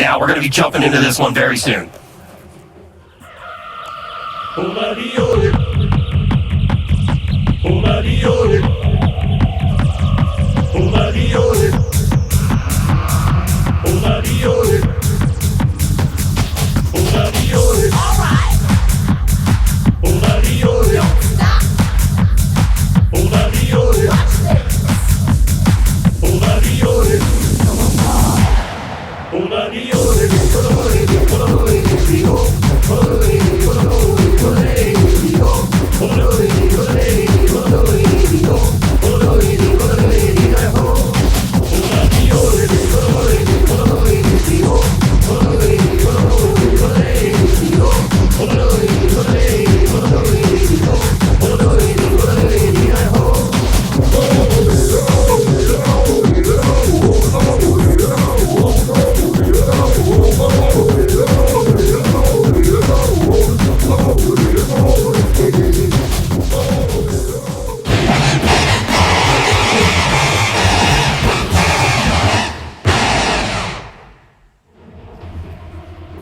now. We're going to be jumping into this one very soon.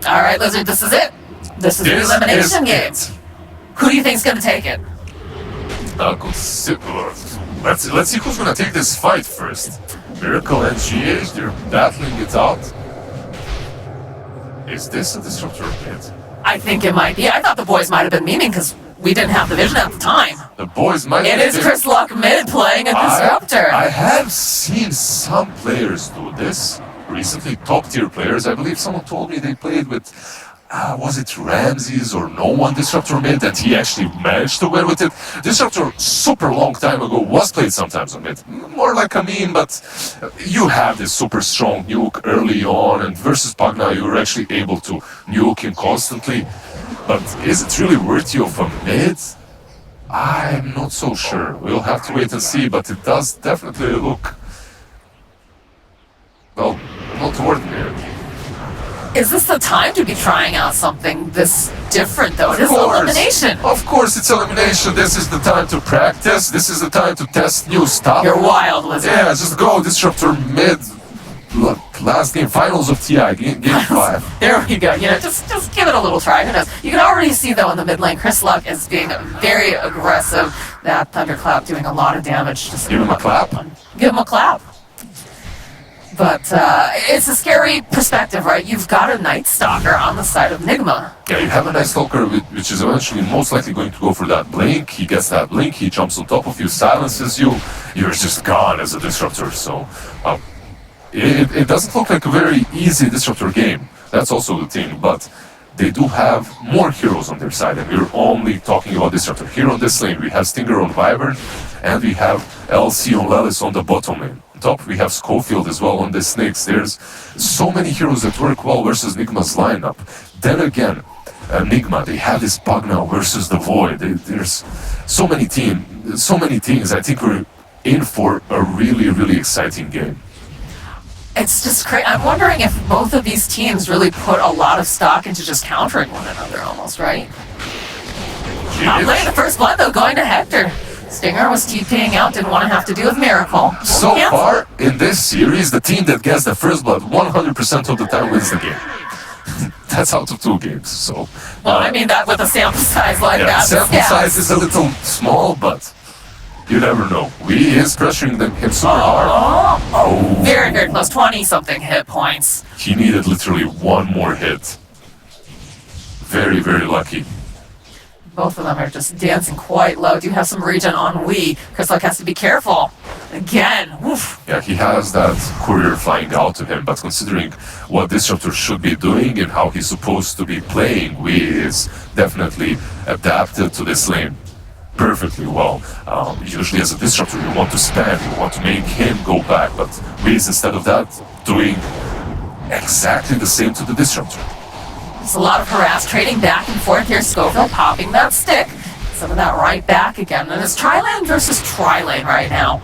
Alright, Lizard, this is it. This is the elimination game. Who do you think's gonna take it? Let's see who's gonna take this fight first. Miracle and GH, they're battling it out. Is this a disruptor pit? I think it might be. I thought the boys might have been memeing because we didn't have the vision at the time. The boys might It is Chris Luck mid playing a disruptor. I have seen some players do this. Recently, top tier players. I believe someone told me they played with, was it Ramses or no one disruptor mid, and he actually managed to win with it. Disruptor, super long time ago, was played sometimes on mid. More like a meme, but you have this super strong nuke early on, and versus Pagna, you were actually able to nuke him constantly. But is it really worthy of a mid? I'm not so sure. We'll have to wait and see, but it does definitely look, well, not ordinary. Is this the time to be trying out something this different, though? It is elimination. Of course, it's elimination. This is the time to practice. This is the time to test new stuff. You're wild, Lizard. Yeah, just go disruptor mid. Last game, finals of TI, game 5. There we go. You know, just give it a little try. Who knows? You can already see, though, in the mid lane, Chris Luck is being very aggressive. That Thunderclap doing a lot of damage. Just give him a clap. Give him a clap. But it's a scary perspective, right? You've got a Night Stalker on the side of NIGMA. Yeah, you have a Night Stalker, which is eventually most likely going to go for that blink. He gets that blink, he jumps on top of you, silences you. You're just gone as a disruptor. So it doesn't look like a very easy disruptor game. That's also the thing. But they do have more heroes on their side, and we're only talking about disruptor. Here on this lane, we have Stinger on Wyvern, and we have LC on Lelis on the bottom lane. Top, we have Schofield as well on the Snakes. There's so many heroes that work well versus NIGMA's lineup. Then again, NIGMA, they have this Pagna versus the Void. There's so many things. I think we're in for a really, really exciting game. It's just crazy. I'm wondering if both of these teams really put a lot of stock into just countering one another almost, right? Not playing the first blood, though, going to Hector. Stinger was TPing out, didn't want to have to deal with Miracle. So far, in this series, the team that gets the first blood 100% of the time wins the game. That's out of 2 games, so... Well, I mean that with a sample size like that. Sample size is a little small, but you never know. He is pressuring him super hard. Very, very close. 20-something hit points. He needed literally one more hit. Very, very lucky. Both of them are just dancing quite low. Do have some regen on Wii. Chris Luck has to be careful. Again. Oof. Yeah, he has that courier flying out to him, but considering what Disruptor should be doing and how he's supposed to be playing, Wii is definitely adapted to this lane perfectly well. Usually as a Disruptor, you want to spam, you want to make him go back, but Wii is instead of that doing exactly the same to the Disruptor. There's a lot of harass, trading back and forth here. Schofield popping that stick. Some of that right back again. And it's tri-lane versus tri-lane right now.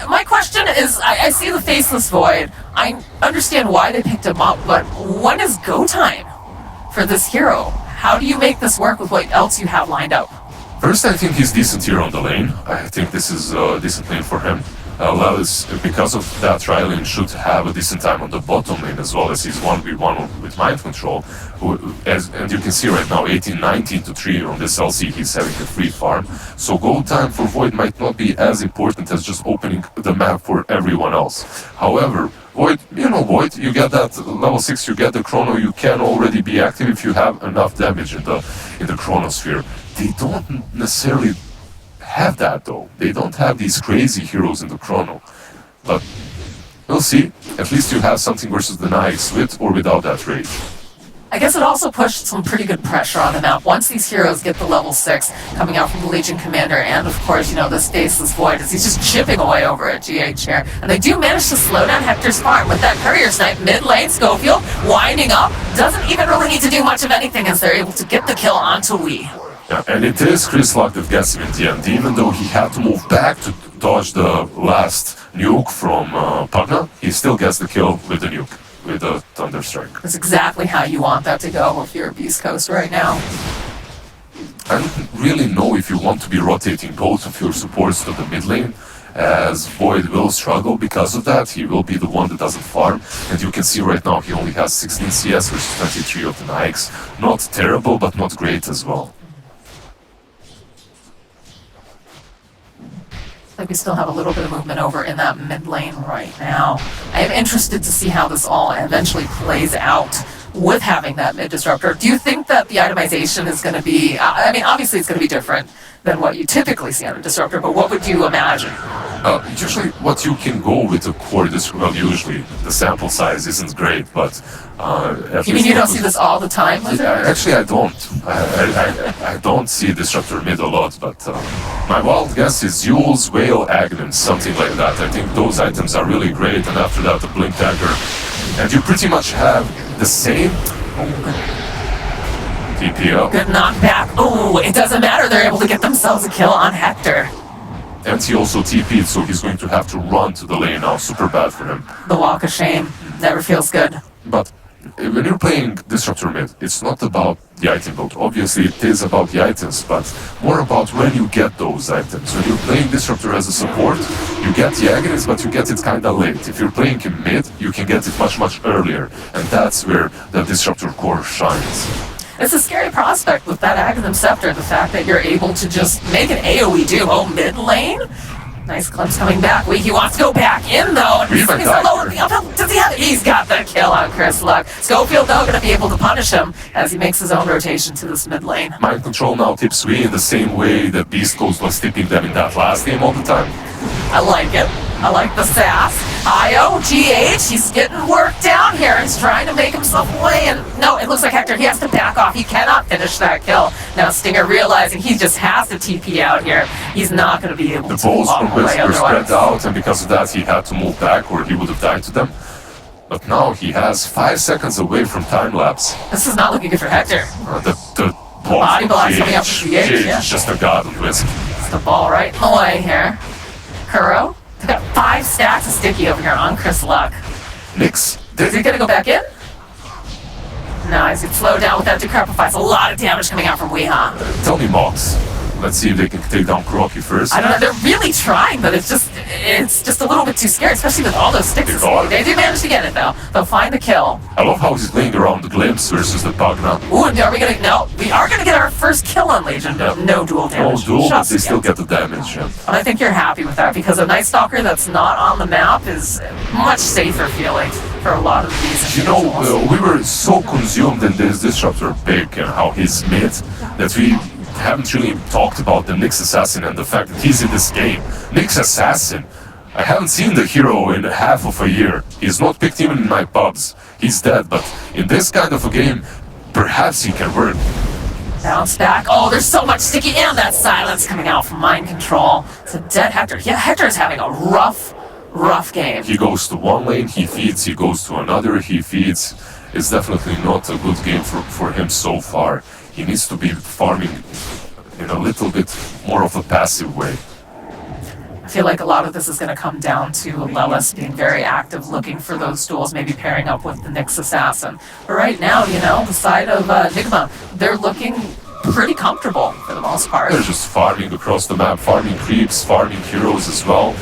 My question is, I see the Faceless Void. I understand why they picked him up, but when is go time for this hero? How do you make this work with what else you have lined up? First, I think he's decent here on the lane. I think this is a decent lane for him. Lelis, because of that, Rylan should have a decent time on the bottom lane as well, as he's 1v1 with mind control. And you can see right now 18-19 to 3 on this LC, he's having a free farm. So gold time for Void might not be as important as just opening the map for everyone else. However, Void, Void, you get that level 6, you get the chrono, you can already be active if you have enough damage in the chronosphere. They don't necessarily have that though. They don't have these crazy heroes in the chrono. But we'll see. At least you have something versus the Knights with or without that rage. I guess it also pushed some pretty good pressure on the map. Once these heroes get the level 6 coming out from the Legion Commander, and of course, this Faceless Void as he's just chipping away over at GH here. And they do manage to slow down Hector's farm with that Courier Snipe mid lane. Schofield winding up, doesn't even really need to do much of anything as they're able to get the kill onto Lee. Yeah, and it is Chris Luck that gets him in the end, even though he had to move back to dodge the last nuke from Pugna, he still gets the kill with the nuke, with the Thunderstrike. That's exactly how you want that to go if you're BEASTCoast right now. I don't really know if you want to be rotating both of your supports to the mid lane, as Void will struggle because of that. He will be the one that doesn't farm, and you can see right now he only has 16 CS versus 23 of the Nikes. Not terrible, but not great as well. Like we still have a little bit of movement over in that mid lane right now. I am interested to see how this all eventually plays out with having that mid disruptor. Do you think that the itemization is going to be, obviously it's going to be different than what you typically see on a disruptor, but what would you imagine? Usually what you can go with a core disruptor, well, usually the sample size isn't great, but you mean you don't see this all the time with it? Actually, I don't. I don't see disruptor mid a lot, but my wild guess is Yule's, Whale, Aghanim, something like that. I think those items are really great, and after that the Blink Dagger. And you pretty much have the same TPO. Good knockback. Oh, it doesn't matter. They're able to get themselves a kill on Hector. And he also TP'd, so he's going to have to run to the lane now. Super bad for him. The walk of shame. Never feels good. But when you're playing Disruptor mid, it's not about the item build. Obviously, it is about the items, but more about when you get those items. When you're playing Disruptor as a support, you get the Aghanis, but you get it kinda late. If you're playing in mid, you can get it much, much earlier. And that's where the Disruptor core shines. It's a scary prospect with that Aghanim Scepter, the fact that you're able to just make an AoE duo mid lane. Nice glimpse coming back. He wants to go back in though. And he's low. Does he have it? He's got the kill on Chris Luck. Schofield though going to be able to punish him as he makes his own rotation to this mid lane. Mind control now tips Wii in the same way that BEASTCoast was tipping them in that last game all the time. I like it. I like the sass. IOGH, he's getting work down here. He's trying to make himself away. And no, it looks like Hector, he has to back off. He cannot finish that kill. Now Stinger realizing he just has to TP out here. He's not going to be able to walk away otherwise. The balls were spread out, and because of that, he had to move back or he would have died to them. But now he has 5 seconds away from time lapse. This is not looking good for Hector. The body blocks coming up for GH. Yeah. It's just a god of risk. It's the ball right in the way here. Kuro, they've got 5 stacks of sticky over here on Chris Luck. Nix. Is he gonna go back in? No, he's gonna slow down with that Decrepify. A lot of damage coming out from Weeha. Tell me, Mox. Let's see if they can take down Kuroki first. I don't know, they're really trying, but it's just a little bit too scary, especially with all those sticks. They do manage to get it though. They'll find the kill. I love how he's playing around the Glimpse versus the Pugna. Ooh, and are we gonna, no, we are gonna get our first kill on Legion, but no dual damage. No dual, but they still get the damage. Yeah. And I think you're happy with that, because a Night Stalker that's not on the map is much safer feeling for a lot of these. You know, we were so consumed in this Disruptor pick and how he's mid that we haven't really talked about the Nyx Assassin and the fact that he's in this game. Nyx Assassin, I haven't seen the hero in half of a year. He's not picked even in my pubs. He's dead, but in this kind of a game, perhaps he can work. Bounce back. Oh, there's so much sticky, and that silence coming out from mind control. It's a dead Hector. Yeah, Hector's having a rough game. He goes to one lane, he feeds, he goes to another, he feeds. It's definitely not a good game for him so far. He needs to be farming in a little bit more of a passive way. I feel like a lot of this is going to come down to Lelis being very active, looking for those duels, maybe pairing up with the Nyx Assassin. But right now, the side of NIGMA, they're looking pretty comfortable for the most part. They're just farming across the map, farming creeps, farming heroes as well.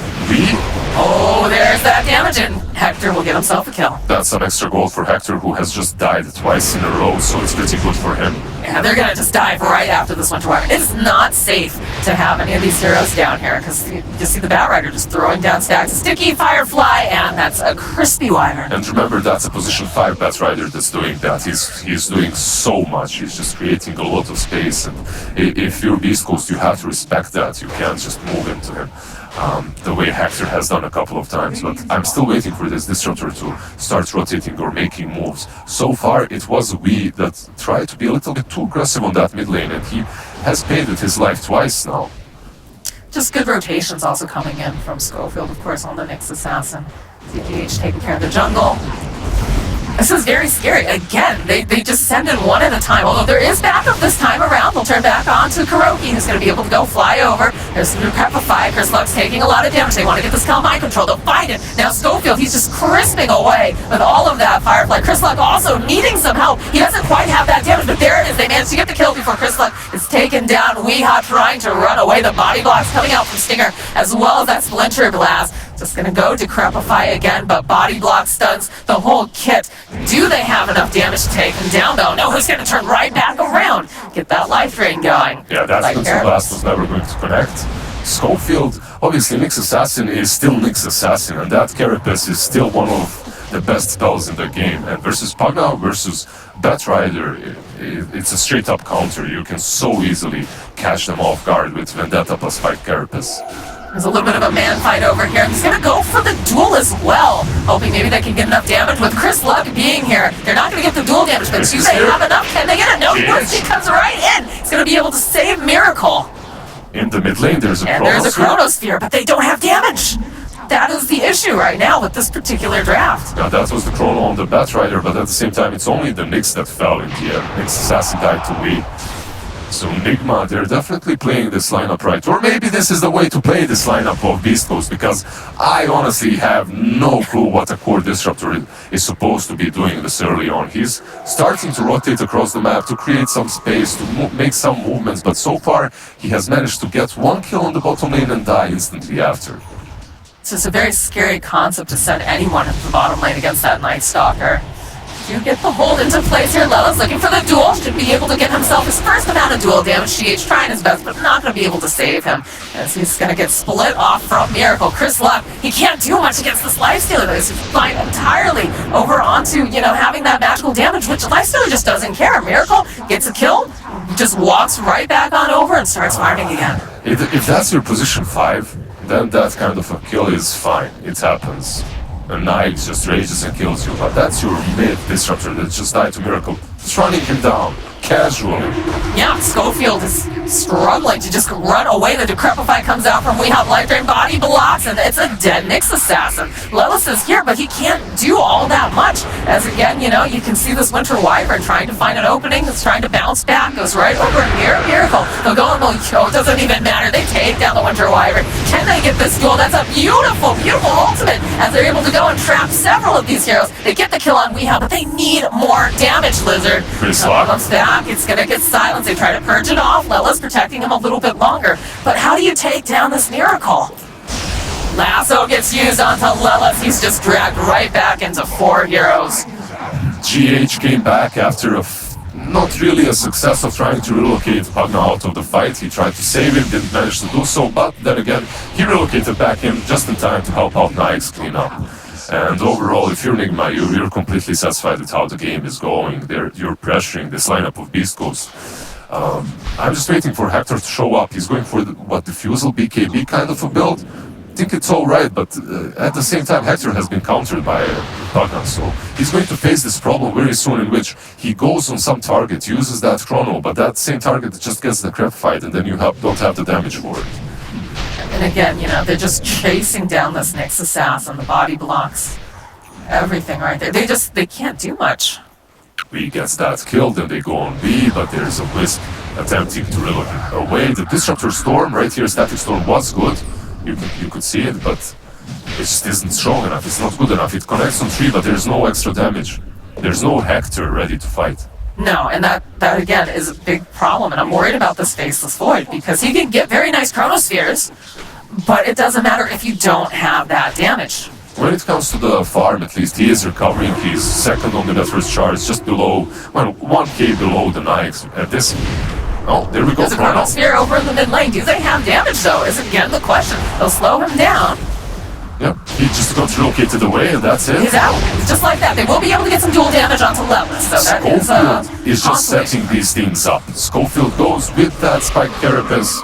Oh, there's that damage, and Hector will get himself a kill. That's some extra gold for Hector, who has just died twice in a row, so it's pretty good for him. Yeah, they're gonna just dive right after this Winter Wyvern. It's not safe to have any of these heroes down here, because you see the Bat Rider just throwing down stacks of Sticky Firefly, and that's a crispy Wyvern. And remember, that's a position 5 Bat Rider that's doing that. He's doing so much. He's just creating a lot of space, and if you're BEASTCoast, you have to respect that. You can't just move into him. The way Hector has done a couple of times, but I'm still waiting for this Disruptor to start rotating or making moves. So far, it was we that tried to be a little bit too aggressive on that mid lane, and he has paid with his life twice now. Just good rotations also coming in from Schofield, of course, on the Nyx Assassin. CGH taking care of the jungle. This is very scary. Again, they just send in one at a time. Although there is backup this time around. They'll turn back on to Kuroki, who's going to be able to go fly over. There's some Prepify. Chris Luck's taking a lot of damage. They want to get this kill mind control. They'll find it. Now Schofield, he's just crisping away with all of that Firefly. Chris Luck also needing some help. He doesn't quite have that damage, but there it is. They managed to get the kill before Chris Luck is taken down. Weehaw trying to run away. The body blocks coming out from Stinger, as well as that Splinter Blast. Just gonna go Decrepify again, but body block stuns the whole kit. Do they have enough damage to take him down though? No, who's gonna turn right back around? Get that life drain going. Yeah, that Splinter Blast was never going to connect. Schofield, obviously Nyx Assassin is still Nyx Assassin, and that Carapace is still one of the best spells in the game. And versus Pugna versus Bat Rider, it's a straight up counter. You can so easily catch them off guard with Vendetta plus 5 Carapace. There's a little bit of a man fight over here. He's going to go for the duel as well, hoping maybe they can get enough damage with Chris Luck being here. They're not going to get the duel damage, but do they have enough? Can they get it? No, he comes right in. He's going to be able to save Miracle. In the mid lane, there's a and there's a Chronosphere, but they don't have damage. That is the issue right now with this particular draft. Yeah, that was the Chrono on the Bat Rider, but at the same time, it's only the Nyx that fell in the Nyx Assassin died to we. So NIGMA, they're definitely playing this lineup right. Or maybe this is the way to play this lineup of BEASTCoast, because I honestly have no clue what a core Disruptor is supposed to be doing this early on. He's starting to rotate across the map to create some space, to make some movements, but so far he has managed to get one kill on the bottom lane and die instantly after. It's just a very scary concept to send anyone into the bottom lane against that Night Stalker. You get the hold into place here. Lella's looking for the duel. Should be able to get himself his first amount of duel damage. GH trying his best, but not going to be able to save him, as he's going to get split off from Miracle. Chris Luck, he can't do much against this Lifestealer, though. He's flying entirely over onto, having that magical damage, which Lifestealer just doesn't care. Miracle gets a kill, just walks right back on over and starts farming again. If that's your position 5, then that kind of a kill is fine. It happens. And Knight just rages and kills you, but that's your mid Disruptor that just died to Miracle. Just running him down, casually. Yeah, Schofield is struggling to just run away. The Decrepify comes out from We Have Life Drain, body blocks, and it's a dead Nyx Assassin. Lelis is here, but he can't do all that much. As again, you can see this Winter Wyvern trying to find an opening. It's trying to bounce back, goes right over Miracle. They'll go and it doesn't even matter. They take down the Winter Wyvern. Can they get this duel? That's a beautiful, beautiful ultimate, as they're able to go and trap several of these heroes. They get the kill on We Have, but they need more damage, Lizard. Comes back, it's gonna get silenced. They try to purge it off. Lella's protecting him a little bit longer. But how do you take down this Miracle? Lasso gets used onto Lelis. He's just dragged right back into 4 heroes. GH came back after not really a success of trying to relocate Pugna out of the fight. He tried to save him, didn't manage to do so, but then again, he relocated back in just in time to help out Nyx clean up. And overall, if you're NIGMA, you're completely satisfied with how the game is going. You're pressuring this lineup of BEASTCoast. I'm just waiting for Hector to show up. He's going for Diffusal BKB kind of a build. I think it's alright, but at the same time, Hector has been countered by Pugna, so he's going to face this problem very soon, in which he goes on some target, uses that Chrono, but that same target just gets the crap fight, and then you don't have the damage for it. And again, they're just chasing down this Nyx Assassin, the body blocks, everything right there. They can't do much. B gets that killed, and they go on B, but there's a Wisp attempting to relocate away. The Disruptor Storm right here, Static Storm, was good. You could see it, but it just isn't strong enough. It's not good enough. It connects on 3, but there's no extra damage. There's no Hector ready to fight. No, and that again is a big problem, and I'm worried about this Faceless Void, because he can get very nice Chronospheres, but it doesn't matter if you don't have that damage. When it comes to the farm, at least, he is recovering. He's second on the first charge, just below, well, 1k below the Nikes at this. Oh, there we go. There's a Chronosphere over in the mid lane. Do they have damage, though, is again the question. They'll slow him down. Yep, he just got relocated away, and that's it. He's out. Just like that. They will be able to get some dual damage onto Lelis, so that Schofield is just awesome. setting these things up. Schofield goes with that Spike Carapace.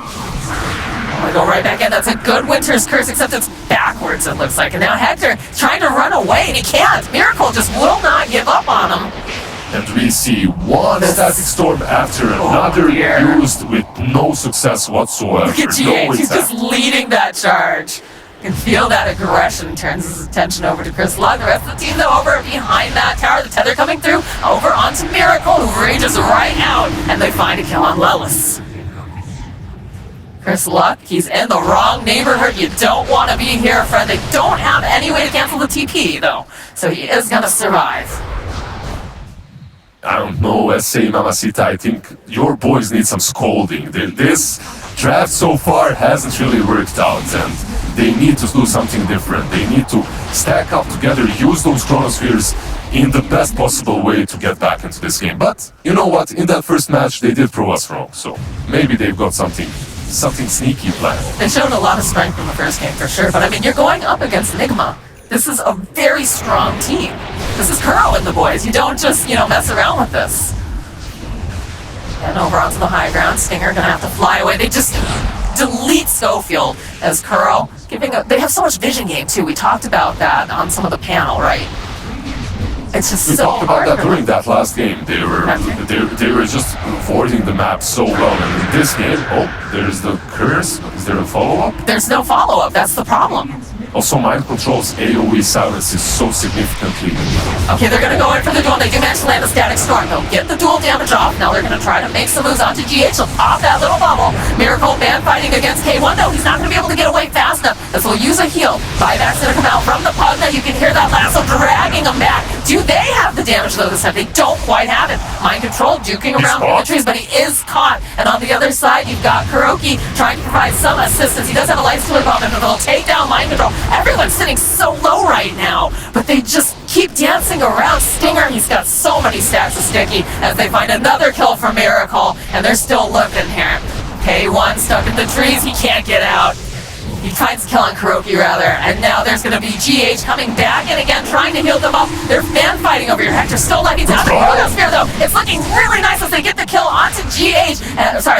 We go right back in. That's a good Winter's Curse, except it's backwards, it looks like. And now Hector trying to run away, and he can't. Miracle just will not give up on him. And we see one Static Storm after another used with no success whatsoever. Look at GH, he's just leading that charge. You can feel that aggression, turns his attention over to Chris Luck. The rest of the team, though, over behind that tower. The tether coming through, over onto Miracle, who rages right out, and they find a kill on Lelis. Chris Luck, he's in the wrong neighborhood. You don't want to be here, friend. They don't have any way to cancel the TP, though, so he is going to survive. I don't know, SA Mamacita, I think your boys need some scolding. This draft so far hasn't really worked out, and they need to do something different. They need to stack up together, use those Chronospheres in the best possible way to get back into this game. But, you know what, in that first match, they did prove us wrong, so maybe they've got something sneaky planned. They showed a lot of strength in the first game, for sure, but I mean, you're going up against NIGMA. This is a very strong team. This is Kuro and the boys. You don't just, mess around with this. And over onto the high ground, Stinger gonna have to fly away. They just delete Schofield as Kuro they have so much vision game too. We talked about that on some of the panel, right? It's just we so talked about hard that for during them. that last game. They were just avoiding the map so well. And in this game, there's the curse. Is there a follow-up? There's no follow-up. That's the problem. Also, Mind Control's AoE silence is so significantly. Okay, they're gonna go in for the duel. They do manage to land a Static Storm. They'll get the dual damage off. Now they're gonna try to make some moves onto GH. They'll pop that little bubble. Miracle man fighting against K1. No, he's not gonna be able to get away fast enough. As we'll use a heal. Buybacks gonna come out from the Pugna. You can hear that lasso dragging him back. Do they have the damage though this time? They don't quite have it. Mind Control duking around through the trees, but he is caught. And on the other side, you've got Kuroki trying to provide some assistance. He does have a life stealer bomb, and they'll take down Mind Control. Everyone's sitting so low right now, but they just keep dancing around Stinger. He's got so many stacks of Sticky as they find another kill for Miracle, and they're still looking here. K1 stuck in the trees. He can't get out. He finds a kill on Kuroki, rather, and now there's going to be GH coming back and again trying to heal them up. They're fan fighting over here. Hector still letting down the Chronosphere, though. It's looking really nice as they get the kill onto GH.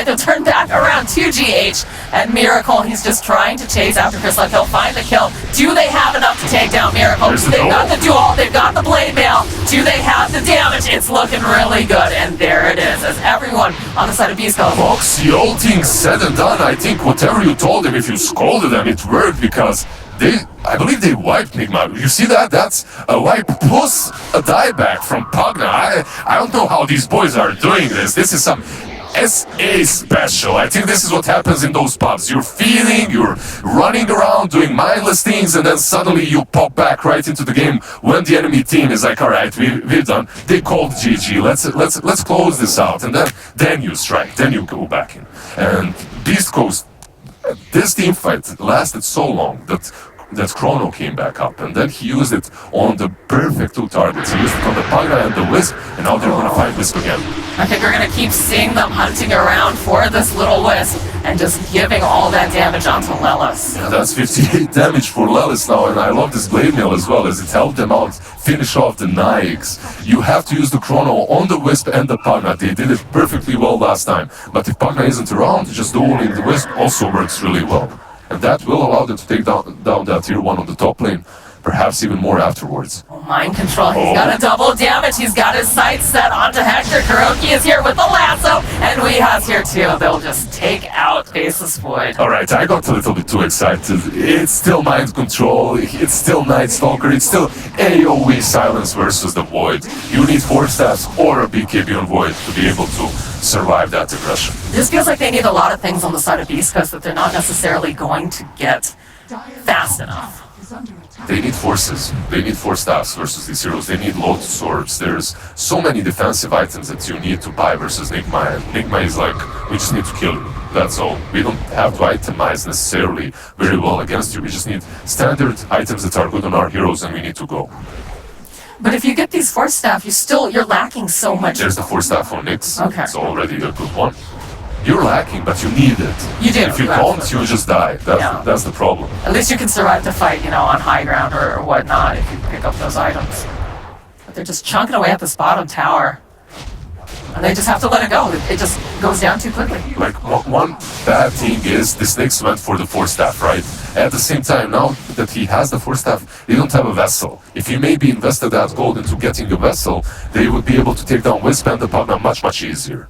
They'll turn back around to GH. And Miracle, he's just trying to chase after Chris Luck. He'll find the kill. Do they have enough to take down Miracle? They've got the duel. They've got the blade mail. Do they have the damage? It's looking really good. And there it is, as everyone on the side of BEASTCoast. Foxy, all things said and done, I think whatever you told them, if you scolded them, it worked because I believe they wiped NIGMA. You see that? That's a wipe plus a dieback from Pugna. I don't know how these boys are doing this. This is some SA special. I think this is what happens in those pubs. You're feeling, you're running around doing mindless things, and then suddenly you pop back right into the game when the enemy team is like, all right, we're done. They called GG. Let's close this out, and then you strike. Then you go back in. And BEASTCoast, this team fight lasted so long that Chrono came back up, and then he used it on the perfect two targets. He used it on the Pugna and the Wisp, and now they're gonna fight Wisp again. I think we're gonna keep seeing them hunting around for this little Wisp and just giving all that damage onto Lelis. Yeah, that's 58 damage for Lelis now, and I love this blade mail as well, as it helped them out finish off the Nikes. You have to use the Chrono on the Wisp and the Pugna. They did it perfectly well last time, but if Pugna isn't around, just dueling the Wisp also works really well. And that will allow them to take down that tier 1 on the top lane, perhaps even more afterwards. Mind Control, he's got a double damage, he's got his sights set onto Hector. Kuroki is here with the lasso, and Weeha's here too. They'll just take out Faceless Void. Alright, I got a little bit too excited. It's still Mind Control, it's still Night Stalker, it's still AoE Silence versus the Void. You need 4 staffs or a BKB on Void to be able to survive that aggression. This feels like they need a lot of things on the side of BEASTCoast that they're not necessarily going to get fast enough. They need forces. They need force staffs versus these heroes. They need load swords. There's so many defensive items that you need to buy versus NIGMA. And NIGMA is like, we just need to kill you. That's all. We don't have to itemize necessarily very well against you. We just need standard items that are good on our heroes, and we need to go. But if you get these force staff, you're lacking so much. There's the force staff on Nyx. Okay. It's already a good one. You're lacking, but you need it. You do. If you don't, you just die. That's the problem. At least you can survive the fight, on high ground or whatnot if you pick up those items. But they're just chunking away at this bottom tower. And they just have to let it go. It just goes down too quickly. Like, one bad thing is this Nyx went for the force staff, right? At the same time, now that he has the force staff, they don't have a vessel. If he maybe invested that gold into getting a vessel, they would be able to take down Wisp and the Pugna much, much easier.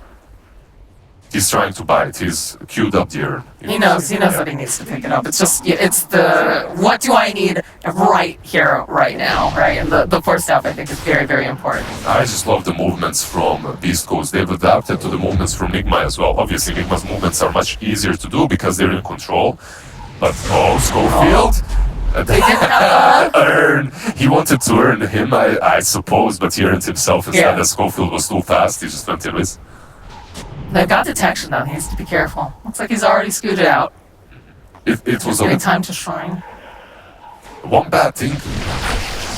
He's trying to buy it. He's queued up there. He knows that he needs to pick it up. It's just, it's the, what do I need right here, right now, right? And the force staff, I think, is very, very important. I just love the movements from BEASTCoast. They've adapted to the movements from NIGMA as well. Obviously, NIGMA's movements are much easier to do because they're in control. But, Schofield... Earn. He wanted to earn him, I suppose, but he earned himself instead. As Schofield was too fast, he just went in with. They've got detection, though. He needs to be careful. Looks like he's already scooted out. It was a time to shrine. One bad thing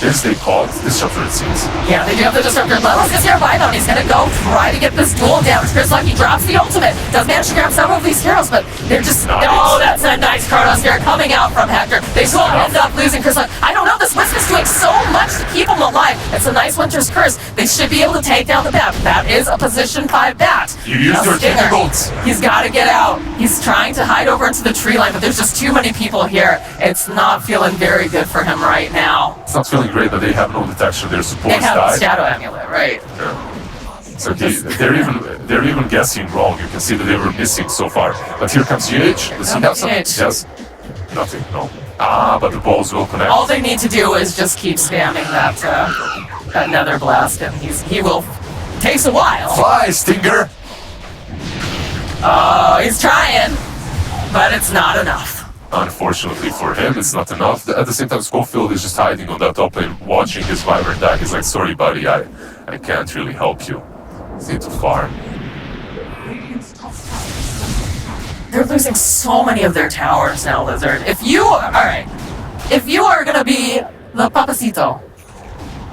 is they called Disruptor, it seems. Yeah, they do have the Disruptor. Lelis is nearby, though, and he's going to go try to get this duel down. Chris Lucky drops the ultimate. Does manage to grab several of these heroes, but they're just... Nice. Oh, that's a nice Chronos here coming out from Hector. They will end up losing Chris Lucky. I don't know, this Wisp is doing so much to keep him alive. It's a nice Winter's Curse. They should be able to take down the bat. That is a position 5 bat. You used your difficulties. He's got to get out. He's trying to hide over into the tree line, but there's just too many people here. It's not feeling very good for him right now. It's not feeling great, but they have no detection. Their supports died. They have died. the Shadow Amulet, right? Yeah. So they're even guessing wrong. You can see that they were missing so far. But here comes GH. Does he have some? Yes. Nothing. No. But the balls will connect. All they need to do is just keep spamming that Nether Blast, and he will. Takes a while. Fly, Stinger. Oh, he's trying, but it's not enough. Unfortunately for him, it's not enough. At the same time, Schofield is just hiding on that top lane, watching his Wyvern die. He's like, sorry buddy, I can't really help you. It's too far. They're losing so many of their towers now, Lizard. If you are gonna be the Papacito,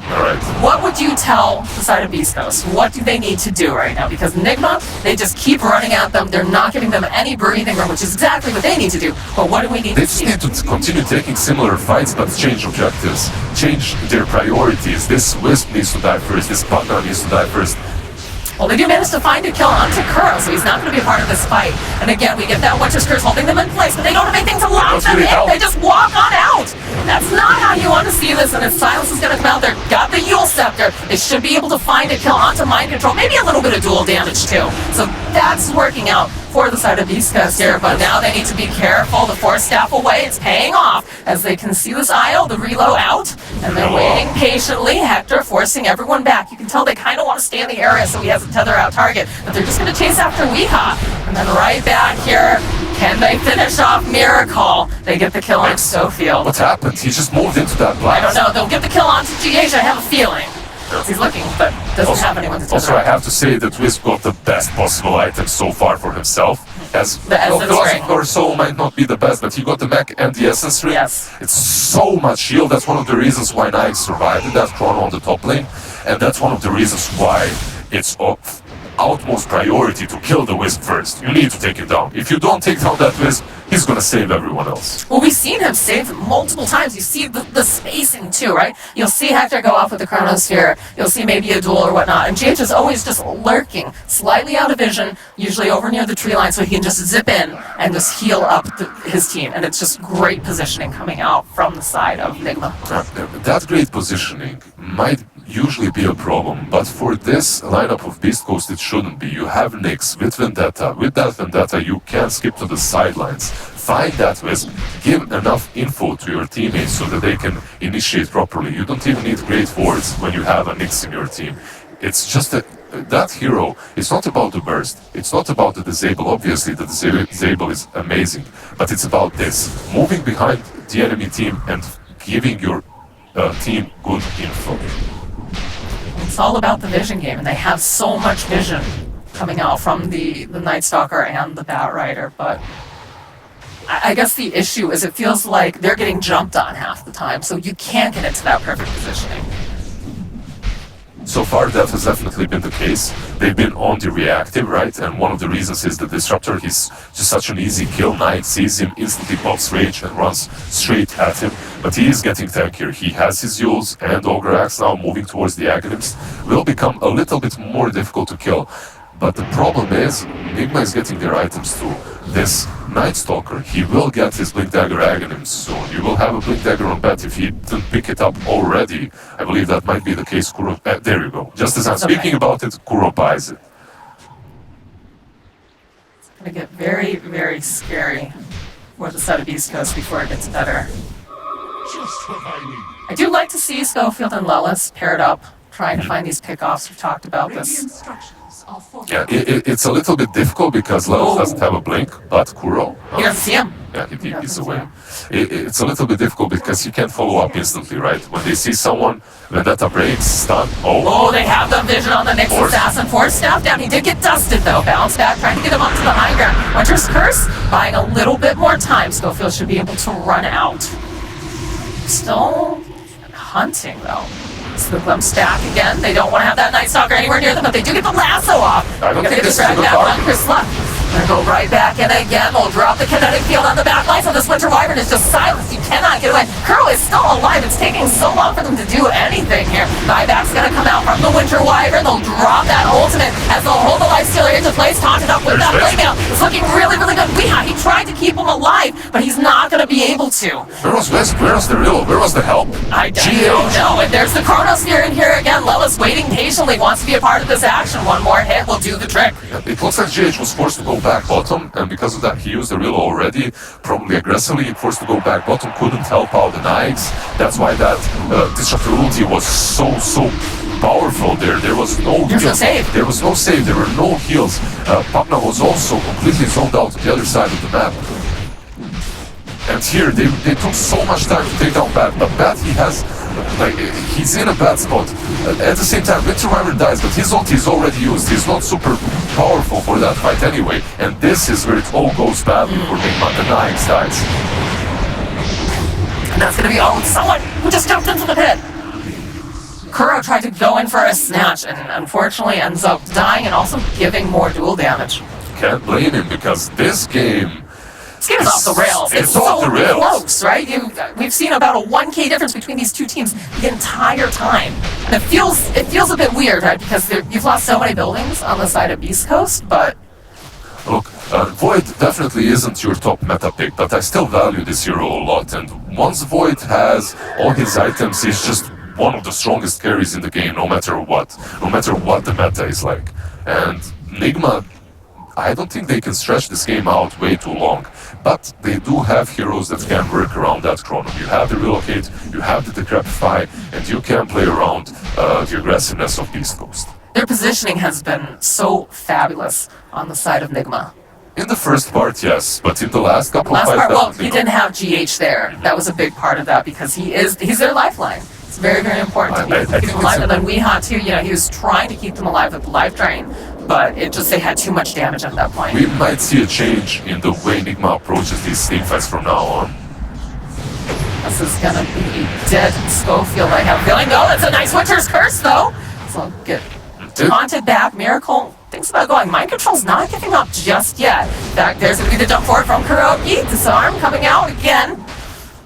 alright, what would you tell the side of BEASTCoast? What do they need to do right now? Because NIGMA, they just keep running at them. They're not giving them any breathing room, which is exactly what they need to do. But what do we need to do? They just need to continue taking similar fights, but change objectives, change their priorities. This Wisp needs to die first, this Pugna needs to die first. Well, they do manage to find a kill onto Kuro, so he's not going to be a part of this fight. And again, we get that Winter's Curse holding them in place, but they don't have anything to lock them in. They just walk on out. That's not how you want to see this, and if Silence is going to come out there, got the Yule Scepter, they should be able to find a kill onto Mind Control, maybe a little bit of dual damage too. So that's working out for the side of BEASTCoast here, but now they need to be careful. The Force Staff away, it's paying off as they can see this Isle, the reload out, and they're waiting patiently. Hector forcing everyone back. You can tell they kind of want to stay in the area so he has a tether out target, but they're just going to chase after Weeha. And then right back here, can they finish off Miracle? They get the kill on Schofield. What happened? He just moved into that blast. I don't know. They'll get the kill onto GH, I have a feeling. He's looking, but doesn't have anyone to tell. Also, I have to say that Wisp got the best possible item so far for himself. As the Philosopher or Soul might not be the best, but he got the mech and the Essence Ring. Yes. It's so much shield. That's one of the reasons why Nike survived that Chrono on the top lane, and that's one of the reasons why it's of utmost priority to kill the Wisp first. You need to take it down. If you don't take down that Wisp, he's gonna save everyone else. Well, we've seen him save multiple times. You see the spacing too, right? You'll see Hector go off with the Chronosphere. You'll see maybe a duel or whatnot. And GH is always just lurking, slightly out of vision, usually over near the tree line, so he can just zip in and just heal up his team. And it's just great positioning coming out from the side of NIGMA. That great positioning might usually be a problem, but for this lineup of BEASTCoast it shouldn't be. You have Nyx with Vendetta. With that Vendetta you can skip to the sidelines, find that Wisp, give enough info to your teammates so that they can initiate properly. You don't even need great wards when you have a Nyx in your team. It's just that hero, it's not about the burst, it's not about the disable. Obviously the disable is amazing, but it's about this, moving behind the enemy team and giving your team good info. It's all about the vision game, and they have so much vision coming out from the Night Stalker and the Bat Rider, but I guess the issue is it feels like they're getting jumped on half the time, so you can't get into that perfect positioning. So far, that has definitely been the case. They've been on the reactive, right? And one of the reasons is the Disruptor. He's just such an easy kill. Knight sees him, instantly pops Rage and runs straight at him. But he is getting tankier. He has his Yules and Ogre Axe now moving towards the Aghanims. Will become a little bit more difficult to kill. But the problem is, NIGMA is getting their items too. This Night Stalker, he will get his Blink Dagger Aghanims soon. You will have a Blink Dagger on Bat if he didn't pick it up already. I believe that might be the case. Kuro, there you go. Just as I'm speaking about it, Kuro buys it. It's going to get very, very scary for the side of BEASTCoast before it gets better. I do like to see Schofield and Lelis paired up, trying to find these pickoffs. We've talked about this. Yeah, it's a little bit difficult because Lelis doesn't have a blink, but Kuro... He doesn't see him. Yeah, he TP's away. It's a little bit difficult because he can't follow up instantly, right? When they see someone, Vendetta breaks, stun, Oh, they have the vision on the next assassin. Force staff down. He did get dusted, though. Bounce back, trying to get him up to the high ground. Winter's Curse, buying a little bit more time. Schofield should be able to run out. Still hunting, though. It's the Glim stack again. They don't want to have that Night Stalker anywhere near them, but they do get the lasso off. I don't think this is drag a good back on target. Chris left. They're going to go right back in again. They'll drop the kinetic field on the back line, so this Winter Wyvern is just silenced. You cannot get away. Kuro is still alive. It's taking so long for them to do anything here. Buyback's going to come out from the Winter Wyvern. They'll drop that ultimate as they'll hold the Life Stealer into place, taunted up with that playmail. It's looking really, really good. He tried to keep him alive, but he's not going to be able to. Where was Wisp? Where was the real? Where was the help? I don't know. And there's the Chronosphere in here again. Lelis waiting patiently, wants to be a part of this action. One more hit will do the trick. It looks like GH was forced to go back bottom, and because of that he used the real already, probably aggressively forced to go back bottom, couldn't help out the Knights. That's why that Disruptor ulti was so powerful there. There was no heal. There was no save, there were no heals. Papna was also completely zoned out to the other side of the map. And here, they took so much time to take down Bat, but Bat, he's in a bad spot. At the same time, Winter Wyvern dies, but his ulti is already used. He's not super powerful for that fight anyway, and this is where it all goes badly for NIGMA. The Nyx dies. And that's gonna be someone who just jumped into the pit. Kuro tried to go in for a snatch, and unfortunately ends up dying and also giving more dual damage. Can't blame him, because this game... This game is off the rails. It's off the rails. Close, right? We've seen about a 1K difference between these two teams the entire time. And it feels a bit weird, right? Because you've lost so many buildings on the side of BEASTCoast, but... Look, Void definitely isn't your top meta pick, but I still value this hero a lot. And once Void has all his items, he's just one of the strongest carries in the game, no matter what the meta is like. And NIGMA, I don't think they can stretch this game out way too long, but they do have heroes that can work around that chrono. You have the Relocate, you have the Decrepify, and you can play around the aggressiveness of BEASTCoast. Their positioning has been so fabulous on the side of NIGMA. In the first part, yes, but in the last couple of fights... Well, he didn't have GH there. That was a big part of that, because he's their lifeline. It's very, very important to keep them alive. And then Weeha too, he was trying to keep them alive with the life drain, but they had too much damage at that point. We might see a change in the way NIGMA approaches these team fights from now on. This is gonna be dead Schofield, I have a feeling. Oh, that's a nice Winter's Curse, though. So get taunted back. Miracle thinks about going. Mind Control's not giving up just yet. In fact, there's gonna be the jump forward from Kuroki. Disarm coming out again.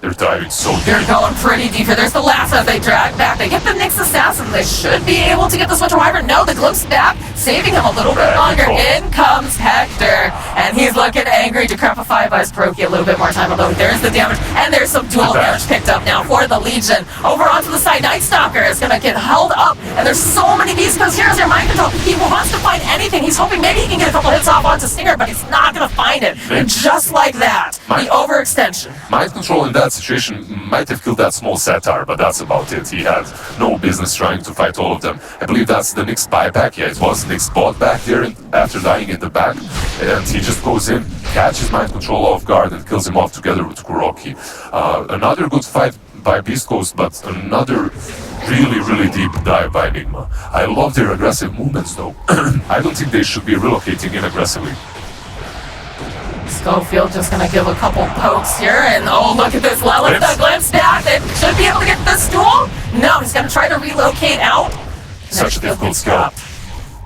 They're diving so deep. They're going pretty deep here. There's the last as they drag back. They get the Nyx Assassin. They should be able to get this Winter Wyvern. No, the Glimpse back, saving him a little bit longer. In comes Hector, and he's looking angry. Decrepify buys Proki a little bit more time, although there's the damage, and there's some dual damage picked up now for the Legion. Over onto the side, Night Stalker is going to get held up, and there's so many BEASTCoast heroes here. Mind Control, he wants to find anything. He's hoping maybe he can get a couple hits off onto Stinger, but he's not going to find it. And just like that, the overextension. Mind Control in that situation might have killed that small Satyr, but that's about it. He had no business trying to fight all of them. I believe that's the Nyx buyback. Yeah, it was Nyx bought back there after dying in the back. And he just goes in, catches Mind Control off guard, and kills him off together with Kuroki. Another good fight by BEASTCoast, but another really deep dive by NIGMA. I love their aggressive movements though. I don't think they should be relocating in aggressively. Schofield just gonna give a couple pokes here, and oh, look at this. Lelis, the glimpse back. They should be able to get this duel. No, he's gonna try to relocate out. Such a difficult skill.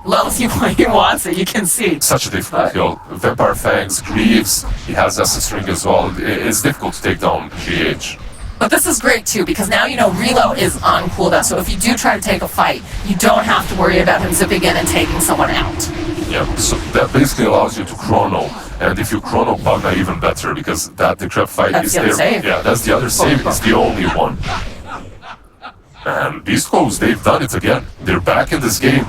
Lelis, he wants it, you can see. Such a difficult kill. Vampire Fangs, Greaves, he has Essence Ring as well. It's difficult to take down GH. But this is great too, because now you know Reload is on cooldown, so if you do try to take a fight, you don't have to worry about him zipping in and taking someone out. Yeah, so that basically allows you to chrono, and if you chrono Pugna even better, because that decrep fight That's is the other there. save. Yeah, that's the other save, it's the only one. And BEASTCoast, they've done it again. They're back in this game.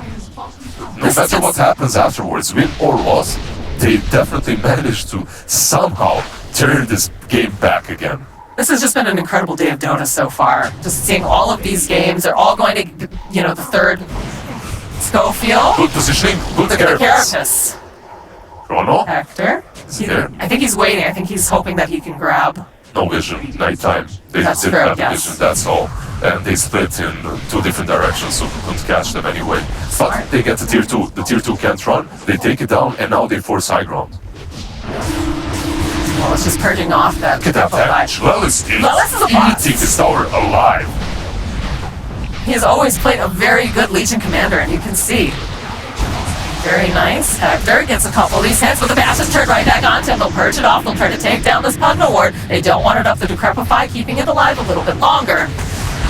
No matter what happens afterwards, win or loss, they definitely managed to somehow turn this game back again. This has just been an incredible day of Dota so far. Just seeing all of these games, they're all going to, you know, the third Schofield. Good positioning, good Look at the carapace. carapace. Chrono, Hector. is he there? I think he's waiting. I think he's hoping that he can grab. No vision, nighttime. They That's didn't correct, have yes. vision, that's all. And they split in two different directions, so we couldn't catch them anyway. But Smart. they get the tier 2. The tier 2 can't run, they take it down, and now they force high ground. Well, it's just purging off that. Look at that damage. Lelis Lelis is a boss. eating this tower alive. He has always played a very good Legion commander, and you can see. Very nice. Hector gets a couple of these hits, but the bash is turned right back onto him. They'll purge it off. They'll try to take down this Pugna ward. They don't want it up to Decrepify, keeping it alive a little bit longer.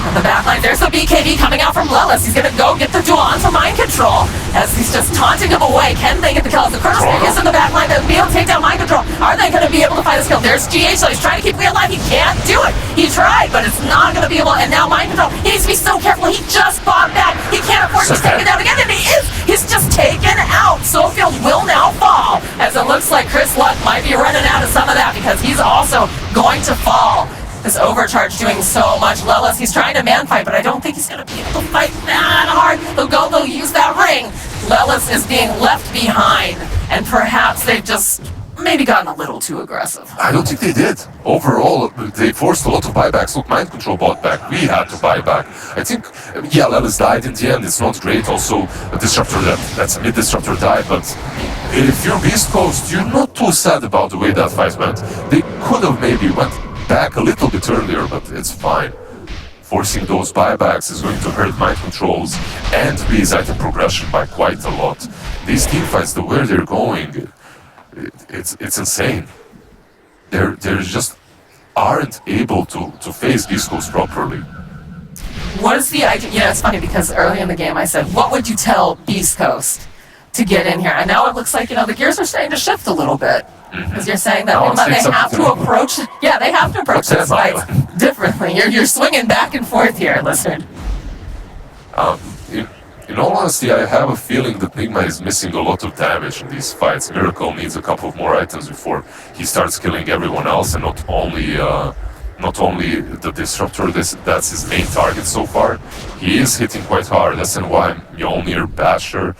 On the back line, there's the BKB coming out from Lelis. He's going to go get the duel onto Mind Control as he's just taunting him away. Can they get the kill? The Chronospeak is in the back line. They'll be able to take down Mind Control. Are they going to be able to fight this kill? There's GH, so he's trying to keep Lee alive. He can't do it. He tried, but it's not going to be able. And now Mind Control. He needs to be so careful. He just fought back. He can't afford to take it down again, and he is. He's just taken out. Sofield will now fall, as it looks like Chris Luck might be running out of some of that because he's also going to fall. This overcharge doing so much. Lelis, he's trying to man fight, but I don't think he's going to be able to fight that hard. They'll use that ring. Lelis is being left behind, and perhaps they've just maybe gotten a little too aggressive. I don't think they did. Overall, they forced a lot of buybacks. Look, Mind Control bought back. We had to buy back. I think, yeah, Lelis died in the end. It's not great. Also, a Disruptor, that's a mid-Disruptor died. But if you're BEASTCoast, you're not too sad about the way that fight went. They could have maybe went back a little bit earlier, but it's fine. Forcing those buybacks is going to hurt Mind Controls and Bees item progression by quite a lot. These teamfights, the way they're going, it's insane. They just aren't able to face BEASTCoast properly. What is the idea? You know, it's funny because early in the game I said, what would you tell BEASTCoast to get in here? And now it looks like, you know, the gears are starting to shift a little bit. Because you're saying that they have to approach, yeah, they have to approach this fight differently. You're swinging back and forth here, listen. In all honesty, I have a feeling that NIGMA is missing a lot of damage in these fights. Miracle needs a couple of more items before he starts killing everyone else, and not only the Disruptor. That's his main target so far. He is hitting quite hard. SNY, Mjolnir, Basher.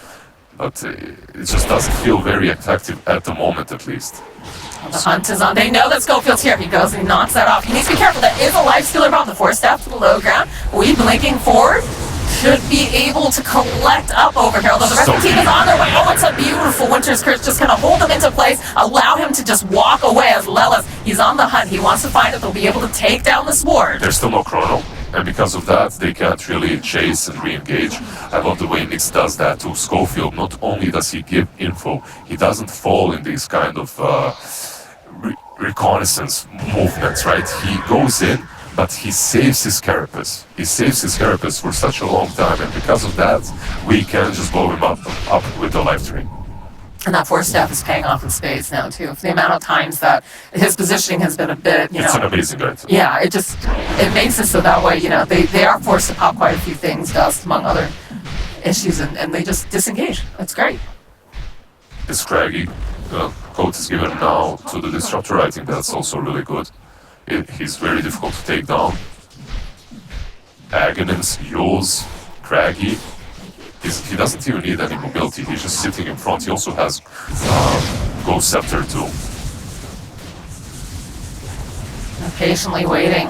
But it just doesn't feel very effective at the moment, at least. The hunt is on. They know that Schofield's here. He goes and he knocks that off. He needs to be careful. That is a life stealer bomb. The force staff to the low ground. We blinking forward. Should be able to collect up over here. Although the rest of the team is on their way. Oh, it's a beautiful Winter's Curse. Just kind of hold them into place. Allow him to just walk away as Lelis. He's on the hunt. He wants to find it. They'll be able to take down the sword. There's still no chrono. And because of that, they can't really chase and re-engage. I love the way Nix does that to Schofield. Not only does he give info, he doesn't fall in these kind of reconnaissance movements, right? He goes in, but he saves his carapace. He saves his carapace for such a long time, and because of that, we can just blow him up with the life train. And that force staff is paying off in spades now, too. For the amount of times that his positioning has been a bit, It's an amazing item. Yeah, it makes it so that way, you know, they are forced to pop quite a few things, dust, among other issues, and they just disengage. That's great. It's Craggy. Code is given now to the Disruptor. I think that's also really good. He's very difficult to take down. Agonins, Yules, Craggy. He doesn't even need any mobility, he's just sitting in front. He also has Ghost Scepter too. They're patiently waiting.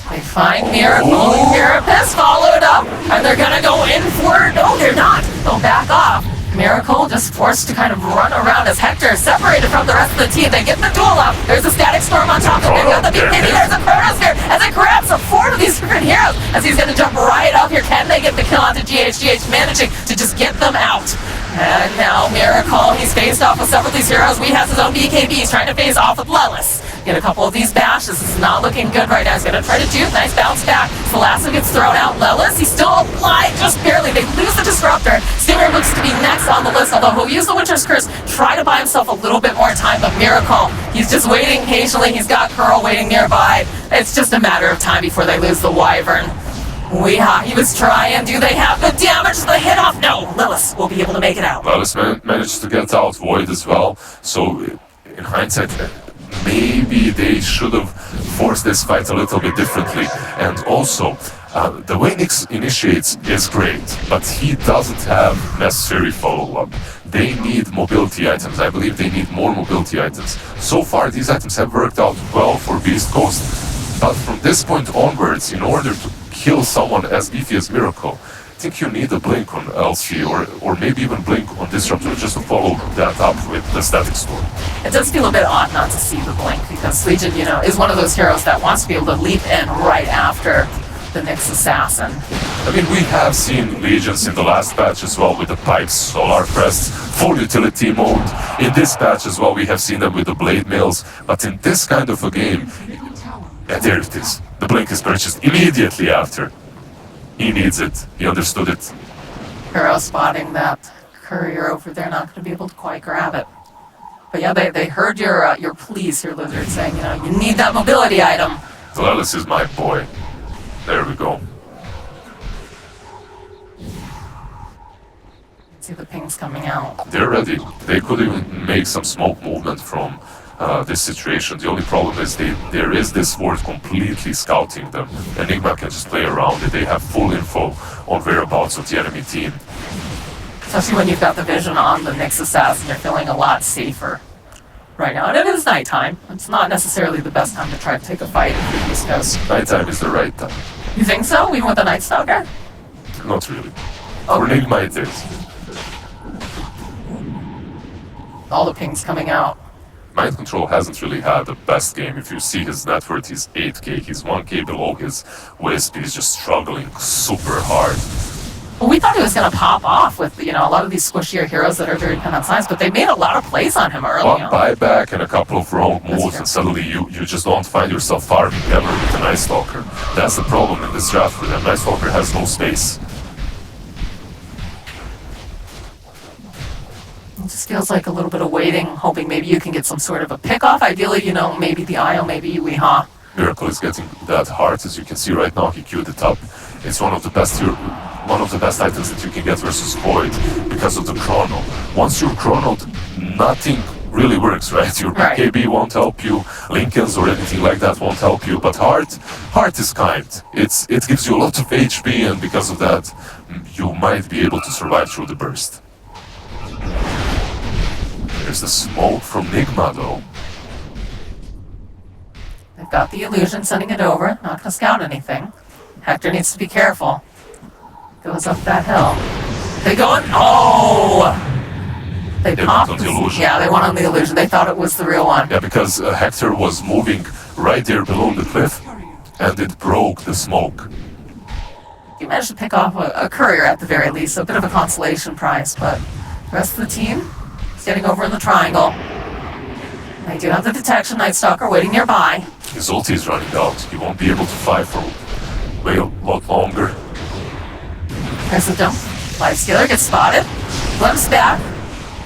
They They find Miracle, Carapace followed up, and they're gonna go in for... No, they're not! They'll back off. Miracle just forced to kind of run around as Hector is separated from the rest of the team. They get the duel up. There's a Static Storm on top of him. Got the big baby. There's a Chronosphere as it grabs a 4 of these different heroes as he's going to jump right up here. Can they get the kill onto GH? GH managing to just get them out. And now Miracle, he's faced off with several of these heroes. We has his own BKB. He's trying to face off with Lelis. Get a couple of these bashes. This is not looking good right now. He's going to try to juke. Nice bounce back. Thalasso gets thrown out. Lelis, he's still alive just barely. They lose the Disruptor. Stinger looks to be next on the list, although he'll use the Winter's Curse, try to buy himself a little bit more time, but Miracle, he's just waiting patiently. He's got Curl waiting nearby. It's just a matter of time before they lose the Wyvern. Weehaw, he was trying. Do they have the damage? The hit off? No, Lilith will be able to make it out. Lilith managed to get out Void as well, so in hindsight, maybe they should have forced this fight a little bit differently. And also, the way Nyx initiates is great, but he doesn't have necessary follow-up. They need mobility items. I believe they need more mobility items. So far, these items have worked out well for BEASTCoast, but from this point onwards, in order to kill someone as beefy as Miracle, I think you need a Blink on LC or maybe even Blink on Disruptor just to follow that up with the Static Storm. It does feel a bit odd not to see the Blink because Legion, is one of those heroes that wants to be able to leap in right after the Nyx Assassin. I mean, we have seen Legions in the last patch as well with the Pipes, Solar Crests, full utility mode. In this patch as well, we have seen them with the Blade Mails. But in this kind of a game, yeah, there it is. The Blink is purchased immediately after. He needs it. He understood it. Hero spotting that courier over there, not going to be able to quite grab it. But yeah, they heard your pleas here, Lizard, saying, you need that mobility item. Lelis is my boy. There we go. See the pings coming out. They're ready. They could even make some smoke movement from this situation. The only problem is there is this ward completely scouting them. NIGMA can just play around it. They have full info on whereabouts of the enemy team. Especially when you've got the vision on the Nyx Assassin, you're feeling a lot safer right now. And it is nighttime. It's not necessarily the best time to try to take a fight in the East Coast. Nighttime is the right time. You think so? Even with the Night Stalker? Not really. Okay. For NIGMA it is. All the pings coming out. Mind Control hasn't really had the best game. If you see his net worth, he's 8k, he's 1k below his Wisp, he's just struggling super hard. Well, we thought he was going to pop off with, a lot of these squishier heroes that are very dependent on science, but they made a lot of plays on him early One on. buyback and a couple of rogue moves, and suddenly you just don't find yourself farming ever with a Night Stalker. That's the problem in this draft for them. Night Stalker has no space. It just feels like a little bit of waiting, hoping maybe you can get some sort of a pick-off. Ideally, maybe the Isle, maybe Weehaw. Miracle is getting that heart, as you can see right now. He queued it up. It's one of the best items that you can get versus Void because of the chrono. Once you're chronoed, nothing really works, right? Your BKB won't help you, Lincolns or anything like that won't help you, but heart is kind. It gives you a lot of HP, and because of that, you might be able to survive through the burst. There's the smoke from NIGMA though. They've got the illusion, sending it over. Not gonna scout anything. Hector needs to be careful. Goes up that hill. They go in. Oh! They popped. Went on the illusion. Yeah, they went on the illusion. They thought it was the real one. Yeah, because Hector was moving right there below the cliff, and it broke the smoke. You managed to pick off a courier at the very least, so a bit of a consolation prize, but the rest of the team is getting over in the triangle. They do have the detection, Night Stalker waiting nearby. His ulti is running out. He won't be able to fight for way a lot longer. There's the jump. Lifestealer gets spotted. Glimpse back.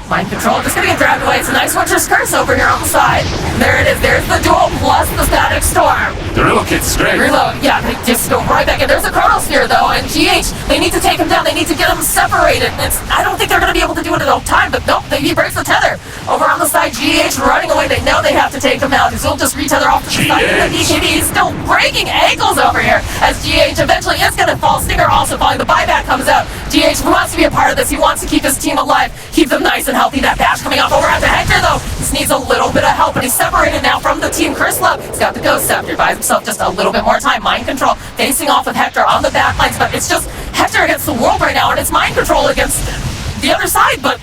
Mind Control just gonna get grabbed away. It's a nice Winter's Curse over here on the side. And there it is. There's the duel plus the Static Storm. The relocate is great. Reload. Yeah, they just go right back in. There's a Chronosphere though, and GH, they need to take him down. They need to get him separated. I don't think they're gonna be able to do it at all time, but nope, he breaks the tether. Over on the side, GH running away. They know they have to take him out. He'll just retether off to the side. And the BKB is still breaking ankles over here as GH eventually is gonna fall. Stinger also falling. The buyback comes out. GH wants to be a part of this. He wants to keep his team alive, keep them nice and healthy. That bash coming off over after Hector though. just needs a little bit of help, and he's separated now from the team Curse Love. He's got the Ghost Scepter, buys himself just a little bit more time. Mind Control facing off with Hector on the back lines, but it's just Hector against the world right now, and it's Mind Control against the other side, but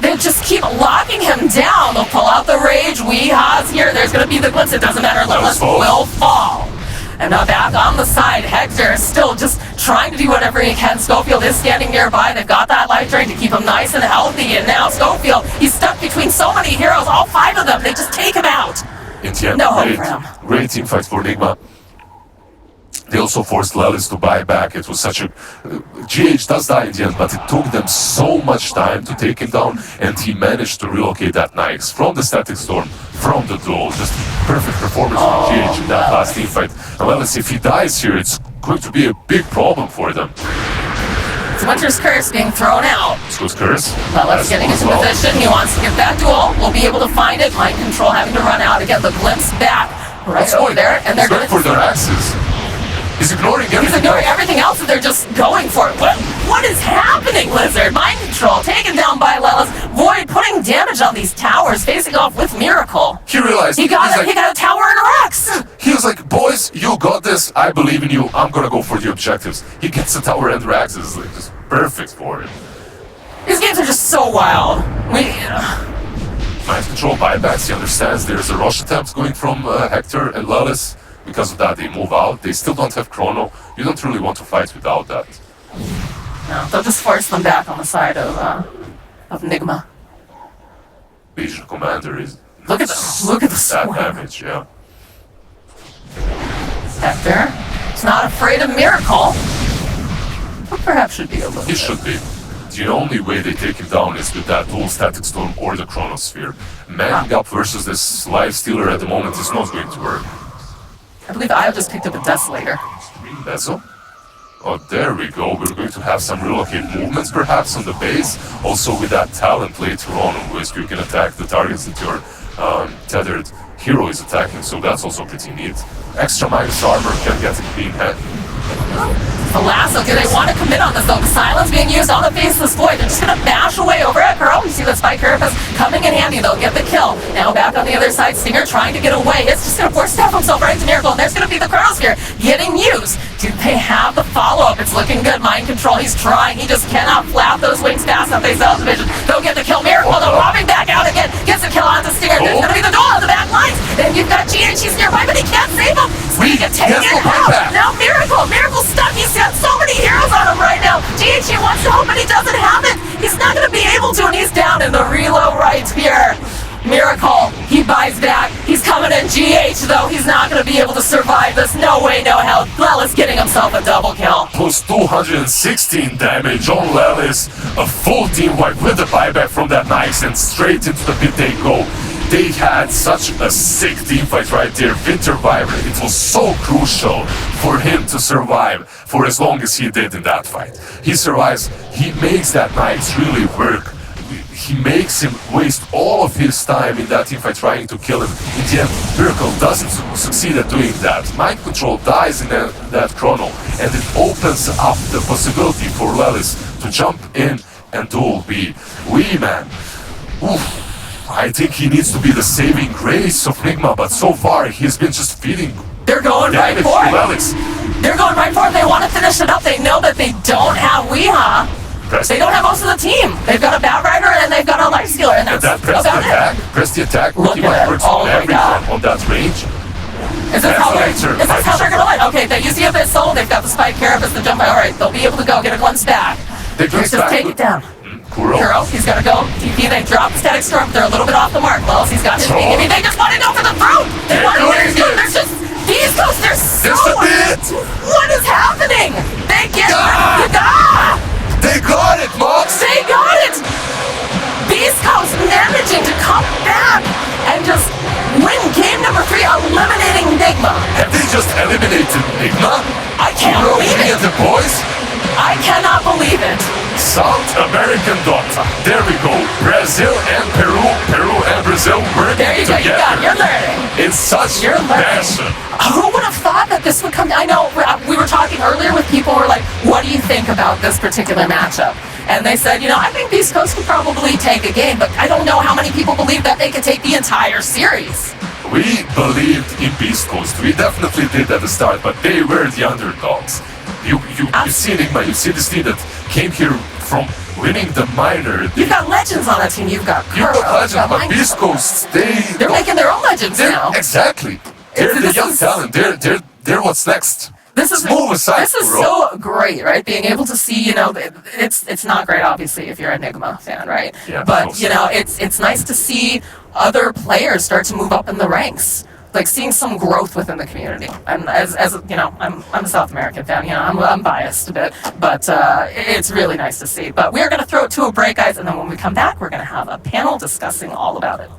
they just keep locking him down. They'll pull out the Rage. Weeha's here. There's going to be the glimpse. It doesn't matter. Lilith will fall. And now back on the side, Hector is still just trying to do whatever he can. Schofield is standing nearby. They've got that life drain to keep him nice and healthy. And now Schofield, he's stuck between so many heroes. All 5 of them, they just take him out. No hope for him. Great team fight for NIGMA. They also forced Lelis to buy back. It was such a... GH does die in the end, but it took them so much time to take him down, and he managed to relocate that Nyx from the Static Storm, from the duel. Just perfect performance from GH in that last team fight. And Lelis, if he dies here, it's going to be a big problem for them. It's Winter's Curse being thrown out. Scott's Curse. Lelis getting into position. He wants to get that duel. We'll be able to find it. Mind Control having to run out to get the glimpse back right over there. And they're going for their axes. He's ignoring everything. He's ignoring everything else, and they're just going for it. What is happening, Lizard? Mind Control taken down by Lelis. Void putting damage on these towers, facing off with Miracle. He realized he got a tower and a Rex. He was like, boys, you got this. I believe in you. I'm gonna go for the objectives. He gets the tower and Rex. It's like just perfect for him. These games are just so wild. Mind Control buybacks. He understands there's a rush attempt going from Hector and Lelis. Because of that, they move out. They still don't have Chrono. You don't really want to fight without that. No, they'll just force them back on the side of NIGMA. Legion Commander is... Look at the that damage, yeah. Hector is not afraid of Miracle. But perhaps should be a little He should be. The only way they take him down is with that dual Static Storm or the Chronosphere. Manning up versus this Life Stealer at the moment is not going to work. I believe I just picked up a Desolator. Vessel? Oh, there we go. We're going to have some relocate movements perhaps on the base. Also with that talent later on which you can attack the targets that your tethered hero is attacking, so that's also pretty neat. Extra minus armor can get a clean head. The lasso, do they want to commit on this though? The silence being used on the Faceless Void. They're just going to bash away over at Pearl. You see that Spike Carapace coming in handy. They'll get the kill. Now back on the other side, Stinger trying to get away. It's just going to force Steph himself right into Miracle, and there's going to be the Chronosphere getting used. Do they have the follow-up? It's looking good. Mind Control, he's trying. He just cannot flap those wings fast enough. They sell division. They'll get the kill. Miracle, though, robbing back out again. Gets a kill onto Stinger. There's going to be the duel on the back lines. Then you've got GH, he's nearby, but he can't save him. Sweet, taking it out. Now Miracle's stuck. He's got so many heroes on him right now. GH wants to help, but he doesn't have it. He's not going to be able to, and he's down in the reload right here. Miracle, he buys back. He's coming in. GH, though, he's not going to be able to survive this. No way, no hell. Lelis getting himself a double kill. Plus 216 damage on Lelis. A full team wipe with the buyback from that Nyx, and straight into the pit they go. They had such a sick team fight right there. Winter Viper, it was so crucial for him to survive for as long as he did in that fight. He survives, he makes that Nyx really work. He makes him waste all of his time in that teamfight trying to kill him. In the end, Miracle doesn't succeed at doing that. Mind Control dies in that Chrono, and it opens up the possibility for Lelis to jump in and duel Wee Man. Oof. I think he needs to be the saving grace of NIGMA, but so far he's been just feeding. They're going right for it. They're going right for it. They want to finish it up. They know that they don't have Weeha. They don't have most of the team. They've got a Batrider and they've got a Life Stealer, and that's press about the attack. it. Press the attack. Look at it. Oh my god. On that range. Is this how they're going to win? Okay, they use the Abyssal. They've got the Spike Carapace, the jump. All right, they'll be able to go get a glimpse back. They just take it down. Kuro, he's got to go. TP, they drop the Static Storm. They're a little bit off the mark. Wells, he's got his BKB. They just want to go for the throat. They want to get his throat. There's just BEASTCoast. They're so... What is happening? They get... They got it, Mox! They got it! BEASTCoast managing to come back and just win game number 3, eliminating NIGMA. Have they just eliminated NIGMA? I can't believe it. The boys? I cannot believe it. South American Dota. There we go. Brazil and Peru. Peru and Brazil working together. There you go. You got it. You're learning. It's such passion. Who would have thought that this would come? I know we were talking earlier with people who were like, what do you think about this particular matchup? and they said, I think BEASTCoast could probably take a game, but I don't know how many people believe that they could take the entire series. We believed in BEASTCoast. We definitely did at the start, but they were the underdogs. You see NIGMA, you see this team that came here from winning the minor. You've got legends on that team. You've got You've Kuro, got legends, you've got but Minecraft. BEASTCoast, They're making their own legends now. Exactly. They're the This young is- talent. They're what's next. This is Move aside, this is bro. so great, right? Being able to see, it's not great, obviously, if you're a NIGMA fan, right? Yeah, but so it's nice to see other players start to move up in the ranks, like seeing some growth within the community. And as I'm a South American fan, I'm biased a bit, but it's really nice to see. But we're gonna throw it to a break, guys, and then when we come back, we're gonna have a panel discussing all about it.